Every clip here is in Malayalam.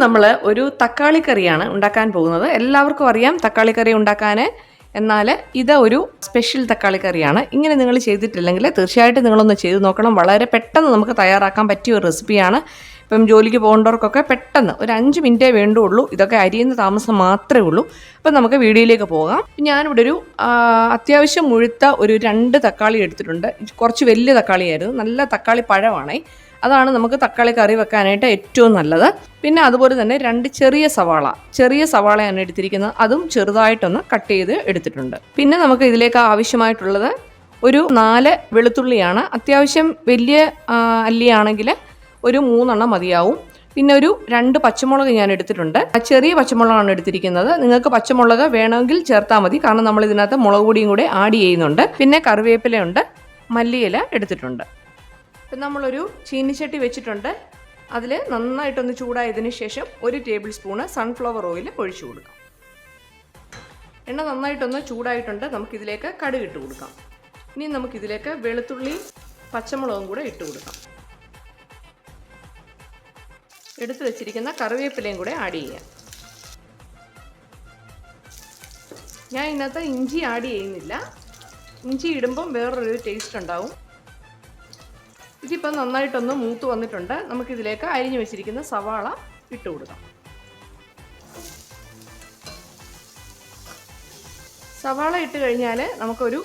നമ്മൾ ഒരു തക്കാളി കറിയാണ് ഉണ്ടാക്കാൻ പോകുന്നത്. എല്ലാവർക്കും അറിയാം തക്കാളി കറി ഉണ്ടാക്കാൻ. എന്നാൽ ഇത് ഒരു സ്പെഷ്യൽ തക്കാളി കറിയാണ്. ഇങ്ങനെ നിങ്ങൾ ചെയ്തിട്ടില്ലെങ്കിൽ തീർച്ചയായിട്ടും നിങ്ങളൊന്ന് ചെയ്ത് നോക്കണം. വളരെ പെട്ടെന്ന് നമുക്ക് തയ്യാറാക്കാൻ പറ്റിയ ഒരു റെസിപ്പിയാണ്. ഇപ്പം ജോലിക്ക് പോകേണ്ടവർക്കൊക്കെ പെട്ടെന്ന് ഒരു 5 മിനിറ്റേ വേണ്ടുള്ളൂ. ഇതൊക്കെ അരിയുന്ന താമസം മാത്രമേ ഉള്ളൂ. അപ്പം നമുക്ക് വീഡിയോയിലേക്ക് പോകാം. ഞാനിവിടെ ഒരു അത്യാവശ്യം മുഴുത്ത ഒരു 2 തക്കാളി എടുത്തിട്ടുണ്ട്. കുറച്ച് വലിയ തക്കാളിയായിരുന്നു. നല്ല തക്കാളി പഴമാണേ. അതാണ് നമുക്ക് തക്കാളി കറി വെക്കാനായിട്ട് ഏറ്റവും നല്ലത്. പിന്നെ അതുപോലെ തന്നെ 2 ചെറിയ സവാളയാണ് എടുത്തിരിക്കുന്നത്. അതും ചെറുതായിട്ടൊന്ന് കട്ട് ചെയ്ത് എടുത്തിട്ടുണ്ട്. പിന്നെ നമുക്ക് ഇതിലേക്ക് ആവശ്യമായിട്ടുള്ളത് ഒരു 4 വെളുത്തുള്ളിയാണ്. അത്യാവശ്യം വലിയ അല്ലിയാണെങ്കിൽ ഒരു 3 എണ്ണം മതിയാവും. പിന്നെ ഒരു 2 പച്ചമുളക് ഞാൻ എടുത്തിട്ടുണ്ട്. ചെറിയ പച്ചമുളകാണ് എടുത്തിരിക്കുന്നത്. നിങ്ങൾക്ക് പച്ചമുളക് വേണമെങ്കിൽ ചേർത്താൽ മതി, കാരണം നമ്മൾ ഇതിനകത്ത് മുളക് പൊടിയും കൂടെ ആഡ് ചെയ്യുന്നുണ്ട്. പിന്നെ കറിവേപ്പിലയുണ്ട്, മല്ലിയില എടുത്തിട്ടുണ്ട്. ഇപ്പം നമ്മളൊരു ചീനിച്ചട്ടി വെച്ചിട്ടുണ്ട്. അതിൽ നന്നായിട്ടൊന്ന് ചൂടായതിന് ശേഷം 1 ടേബിൾ സ്പൂണ് സൺഫ്ലവർ ഓയിൽ ഒഴിച്ചു കൊടുക്കാം. എണ്ണ നന്നായിട്ടൊന്ന് ചൂടായിട്ടുണ്ട്. നമുക്കിതിലേക്ക് കടുക് ഇട്ട് കൊടുക്കാം. ഇനി നമുക്കിതിലേക്ക് വെളുത്തുള്ളി പച്ചമുളകും കൂടെ ഇട്ട് കൊടുക്കാം. എടുത്തു വെച്ചിരിക്കുന്ന കറിവേപ്പിലയും കൂടെ ആഡ് ചെയ്യാം. ഞാൻ ഇതിനകത്ത് ഇഞ്ചി ആഡ് ചെയ്യുന്നില്ല. ഇഞ്ചി ഇടുമ്പം വേറൊരു ടേസ്റ്റ് ഉണ്ടാവും. ഇതിപ്പോൾ നന്നായിട്ടൊന്ന് മൂത്ത് വന്നിട്ടുണ്ട്. നമുക്കിതിലേക്ക് അരിഞ്ഞു വെച്ചിരിക്കുന്ന സവാള ഇട്ട് കൊടുക്കാം. സവാള ഇട്ട് കഴിഞ്ഞാൽ നമുക്കൊരു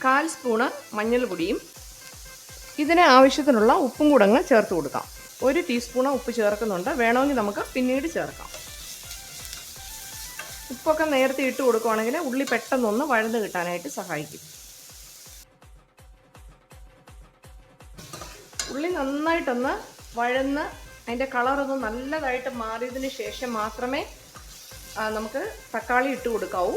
1/4 സ്പൂണ് മഞ്ഞൾപ്പൊടിയും ഇതിന് ആവശ്യത്തിനുള്ള ഉപ്പും കൂടെ അങ്ങ് ചേർത്ത് കൊടുക്കാം. 1 ടീസ്പൂണ് ഉപ്പ് ചേർക്കുന്നുണ്ട്. വേണമെങ്കിൽ നമുക്ക് പിന്നീട് ചേർക്കാം. ഉപ്പൊക്കെ നേരത്തെ ഇട്ട് കൊടുക്കുകയാണെങ്കിൽ ഉള്ളി പെട്ടെന്നൊന്ന് വഴന്ന് കിട്ടാനായിട്ട് സഹായിക്കും. ഉള്ളി നന്നായിട്ടൊന്ന് വഴന്ന് അതിൻ്റെ കളറൊന്ന് നല്ലതായിട്ട് മാറിയതിന് ശേഷം മാത്രമേ നമുക്ക് തക്കാളി ഇട്ട് കൊടുക്കാവൂ.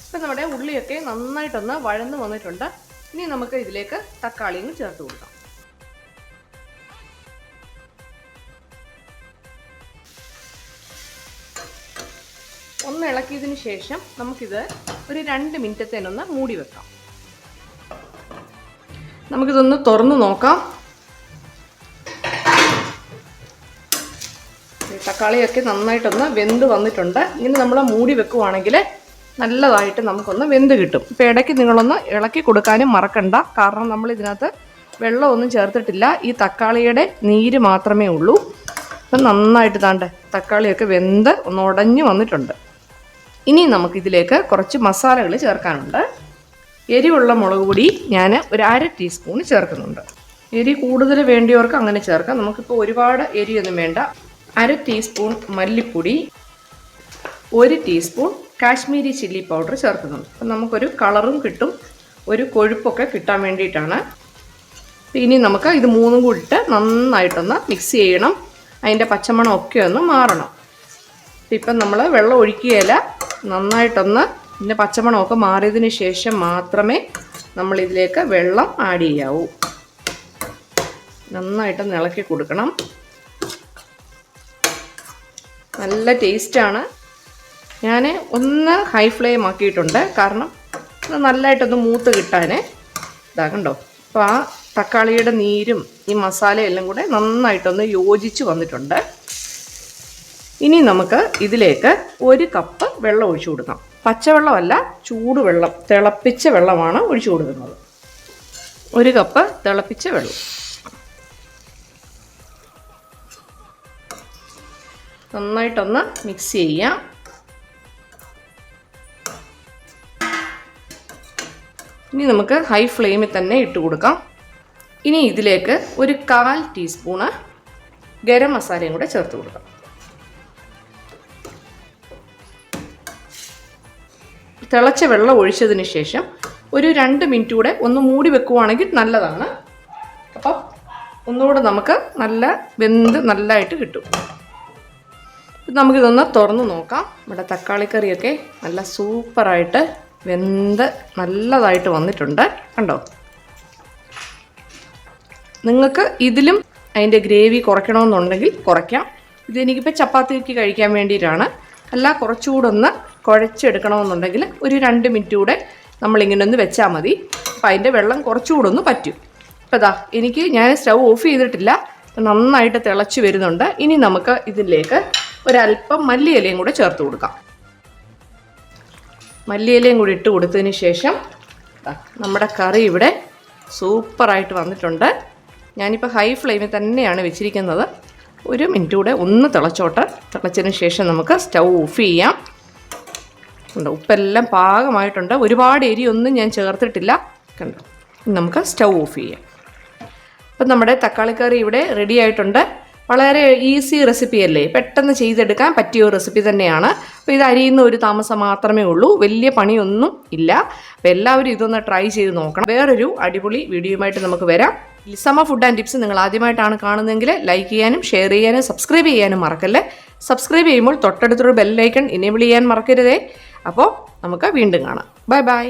ഇപ്പം നമ്മുടെ ഉള്ളിയൊക്കെ നന്നായിട്ടൊന്ന് വഴന്ന് വന്നിട്ടുണ്ട്. ഇനി നമുക്ക് ഇതിലേക്ക് തക്കാളിയും ചേർത്ത് കൊടുക്കാം. ഒന്ന് ഇളക്കിയതിന് ശേഷം നമുക്കിത് ഒരു 2 മിനിറ്റത്തേനൊന്ന് മൂടി വെക്കാം. നമുക്കിതൊന്ന് തുറന്ന് നോക്കാം. തക്കാളിയൊക്കെ നന്നായിട്ടൊന്ന് വെന്ത് വന്നിട്ടുണ്ട്. ഇങ്ങനെ നമ്മൾ മൂടി വെക്കുവാണെങ്കിൽ നല്ലതായിട്ട് നമുക്കൊന്ന് വെന്ത് കിട്ടും. ഇപ്പോൾ ഇടയ്ക്ക് നിങ്ങളൊന്ന് ഇളക്കി കൊടുക്കാനും മറക്കണ്ട, കാരണം നമ്മൾ ഇതിനകത്ത് വെള്ളമൊന്നും ചേർത്തിട്ടില്ല. ഈ തക്കാളിയുടെ നീര് മാത്രമേ ഉള്ളൂ. അപ്പം നന്നായിട്ട് താണ്ട് തക്കാളിയൊക്കെ വെന്ത് ഒന്ന് ഉടഞ്ഞു വന്നിട്ടുണ്ട്. ഇനി നമുക്കിതിലേക്ക് കുറച്ച് മസാലകൾ ചേർക്കാനുണ്ട്. എരിവുള്ള മുളക് പൊടി ഞാൻ ഒരു 1/2 ടീസ്പൂൺ ചേർക്കുന്നുണ്ട്. എരി കൂടുതൽ വേണ്ടിയവർക്ക് അങ്ങനെ ചേർക്കാം. നമുക്കിപ്പോൾ ഒരുപാട് എരിയൊന്നും വേണ്ട. 1/2 ടീസ്പൂൺ മല്ലിപ്പൊടി, 1 ടീസ്പൂൺ കാശ്മീരി ചില്ലി പൗഡർ ചേർക്കുന്നുണ്ട്. അപ്പം നമുക്കൊരു കളറും കിട്ടും, ഒരു കൊഴുപ്പൊക്കെ കിട്ടാൻ വേണ്ടിയിട്ടാണ്. ഇനി നമുക്ക് ഇത് 3 കൂടി ഇട്ട് നന്നായിട്ടൊന്ന് മിക്സ് ചെയ്യണം. അതിൻ്റെ പച്ചമണമൊക്കെ ഒന്ന് മാറണം. ഇപ്പം നമ്മൾ വെള്ളം ഒഴിക്കുകയില്ല. നന്നായിട്ടൊന്ന് ഇതിൻ്റെ പച്ചമണമൊക്കെ മാറിയതിന് ശേഷം മാത്രമേ നമ്മളിതിലേക്ക് വെള്ളം ആഡ് ചെയ്യാവൂ. നന്നായിട്ടൊന്ന് ഇളക്കി കൊടുക്കണം. നല്ല ടേസ്റ്റാണ്. ഞാൻ ഒന്ന് ഹൈ ഫ്ലെയിം ആക്കിയിട്ടുണ്ട്, കാരണം ഇത് നല്ലതായിട്ടൊന്ന് മൂത്ത് കിട്ടാൻ. ഇതാ കണ്ടോ. അപ്പോൾ ആ തക്കാളിയുടെ നീരും ഈ മസാലയെല്ലാം കൂടെ നന്നായിട്ടൊന്ന് യോജിച്ച് വന്നിട്ടുണ്ട്. ഇനി നമുക്ക് ഇതിലേക്ക് 1 കപ്പ് വെള്ളം ഒഴിച്ചു കൊടുക്കാം. പച്ചവെള്ളമല്ല, ചൂടുവെള്ളം, തിളപ്പിച്ച വെള്ളമാണ് ഒഴിച്ചു കൊടുക്കുന്നത്. 1 കപ്പ് തിളപ്പിച്ച വെള്ളം. നന്നായിട്ടൊന്ന് മിക്സ് ചെയ്യാം. ഇനി നമുക്ക് ഹൈ ഫ്ലെയിമിൽ തന്നെ ഇട്ട് കൊടുക്കാം. ഇനി ഇതിലേക്ക് ഒരു 1/4 ടീസ്പൂണ് ഗരം മസാലയും കൂടെ ചേർത്ത് കൊടുക്കാം. തിളച്ച വെള്ളം ഒഴിച്ചതിന് ശേഷം ഒരു 2 മിനിറ്റ് കൂടെ ഒന്ന് മൂടി വെക്കുവാണെങ്കിൽ നല്ലതാണ്. അപ്പം ഒന്നുകൂടെ നമുക്ക് നല്ല വെന്ത് നല്ലതായിട്ട് കിട്ടും. നമുക്കിതൊന്ന് തുറന്ന് നോക്കാം. ഇവിടെ തക്കാളിക്കറിയൊക്കെ നല്ല സൂപ്പറായിട്ട് വെന്ത് നല്ലതായിട്ട് വന്നിട്ടുണ്ട്. കണ്ടോ. നിങ്ങൾക്ക് ഇതിലും അതിൻ്റെ ഗ്രേവി കുറയ്ക്കണമെന്നുണ്ടെങ്കിൽ കുറയ്ക്കാം. ഇതെനിക്കിപ്പോൾ ചപ്പാത്തിക്ക് കഴിക്കാൻ വേണ്ടിയിട്ടാണ്. അല്ല, കുറച്ചുകൂടെ ഒന്ന് കുഴച്ചെടുക്കണമെന്നുണ്ടെങ്കിൽ ഒരു 2 മിനിറ്റ് കൂടെ നമ്മളിങ്ങനെ ഒന്ന് വെച്ചാൽ മതി. അപ്പോൾ അതിൻ്റെ വെള്ളം കുറച്ചുകൂടെ ഒന്ന് പറ്റും. അപ്പോൾ ഞാൻ സ്റ്റൗ ഓഫ് ചെയ്തിട്ടില്ല. നന്നായിട്ട് തിളച്ച് വരുന്നുണ്ട്. ഇനി നമുക്ക് ഇതിലേക്ക് ഒരല്പം മല്ലിയിലയും കൂടെ ചേർത്ത് കൊടുക്കാം. മല്ലിയിലയും കൂടി ഇട്ട് കൊടുത്തതിന് ശേഷം നമ്മുടെ കറി ഇവിടെ സൂപ്പറായിട്ട് വന്നിട്ടുണ്ട്. ഞാനിപ്പോൾ ഹൈ ഫ്ലെയിമിൽ തന്നെയാണ് വെച്ചിരിക്കുന്നത്. 1 മിനിറ്റ് കൂടെ ഒന്ന് തിളച്ചോട്ടെ. തിളച്ചതിന് ശേഷം നമുക്ക് സ്റ്റൗ ഓഫ് ചെയ്യാം. ഉപ്പെല്ലാം പാകമായിട്ടുണ്ട്. ഒരുപാട് എരിയൊന്നും ഞാൻ ചേർത്തിട്ടില്ല. കണ്ടോ, നമുക്ക് സ്റ്റൗ ഓഫ് ചെയ്യാം. അപ്പം നമ്മുടെ തക്കാളിക്കറി ഇവിടെ റെഡി ആയിട്ടുണ്ട്. വളരെ ഈസി റെസിപ്പി അല്ലേ, പെട്ടെന്ന് ചെയ്തെടുക്കാൻ പറ്റിയ ഒരു റെസിപ്പി തന്നെയാണ്. അപ്പോൾ ഇത് അരിയുന്ന ഒരു താമസം മാത്രമേ ഉള്ളൂ, വലിയ പണിയൊന്നും ഇല്ല. അപ്പോൾ എല്ലാവരും ഇതൊന്ന് ട്രൈ ചെയ്ത് നോക്കണം. വേറൊരു അടിപൊളി വീഡിയോയുമായിട്ട് നമുക്ക് വരാം. ലിസമ്മ ഫുഡ് ആൻഡ് ടിപ്സ് നിങ്ങൾ ആദ്യമായിട്ടാണ് കാണുന്നതെങ്കിൽ ലൈക്ക് ചെയ്യാനും ഷെയർ ചെയ്യാനും സബ്സ്ക്രൈബ് ചെയ്യാനും മറക്കല്ലേ. സബ്സ്ക്രൈബ് ചെയ്യുമ്പോൾ തൊട്ടടുത്തൊരു ബെല്ലൈക്കൺ എനേബിൾ ചെയ്യാൻ മറക്കരുതേ. അപ്പോൾ നമുക്ക് വീണ്ടും കാണാം. Bye bye.